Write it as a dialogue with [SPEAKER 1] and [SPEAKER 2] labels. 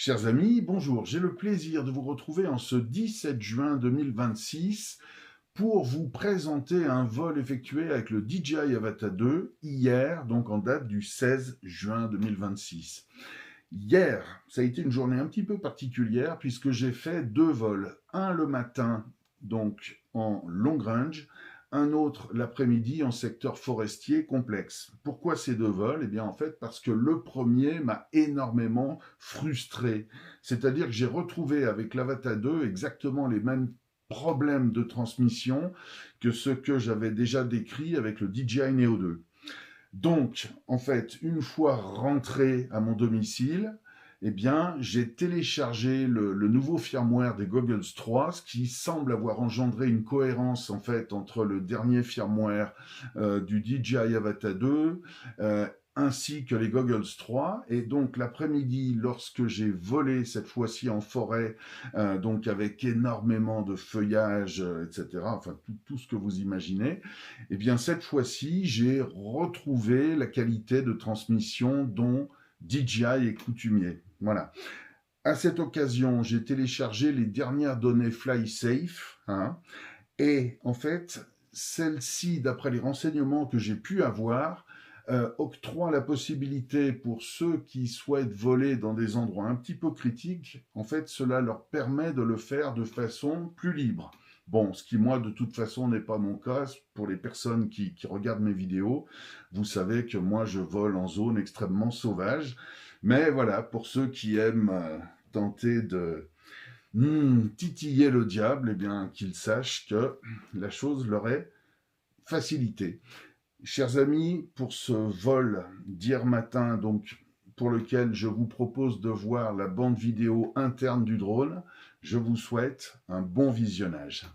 [SPEAKER 1] Chers amis, bonjour. J'ai le plaisir de vous retrouver en ce 17 juin 2026 pour vous présenter un vol effectué avec le DJI Avata 2 hier, donc en date du 16 juin 2026. Hier, ça a été une journée un petit peu particulière puisque j'ai fait deux vols. Un le matin, donc en long range, un autre l'après-midi en secteur forestier complexe. Pourquoi ces deux vols? Eh bien, en fait, parce que le premier m'a énormément frustré. C'est-à-dire que j'ai retrouvé avec l'Avata 2 exactement les mêmes problèmes de transmission que ceux que j'avais déjà décrits avec le DJI Neo 2. Donc, en fait, une fois rentré à mon domicile, eh bien, j'ai téléchargé le nouveau firmware des Goggles 3, ce qui semble avoir engendré une cohérence en fait entre le dernier firmware du DJI Avata 2 ainsi que les Goggles 3. Et donc l'après-midi, lorsque j'ai volé cette fois-ci en forêt, donc avec énormément de feuillage, etc., enfin tout ce que vous imaginez, eh bien cette fois-ci, j'ai retrouvé la qualité de transmission dont DJI est coutumier. Voilà. À cette occasion, j'ai téléchargé les dernières données FlySafe, hein, et en fait, celle-ci, d'après les renseignements que j'ai pu avoir, octroie la possibilité pour ceux qui souhaitent voler dans des endroits un petit peu critiques, en fait, cela leur permet de le faire de façon plus libre. Bon, ce qui, moi, de toute façon, n'est pas mon cas. Pour les personnes qui regardent mes vidéos, vous savez que moi, je vole en zone extrêmement sauvage. Mais voilà, pour ceux qui aiment tenter de titiller le diable, eh bien, qu'ils sachent que la chose leur est facilitée. Chers amis, pour ce vol d'hier matin, donc pour lequel je vous propose de voir la bande vidéo interne du drone, je vous souhaite un bon visionnage.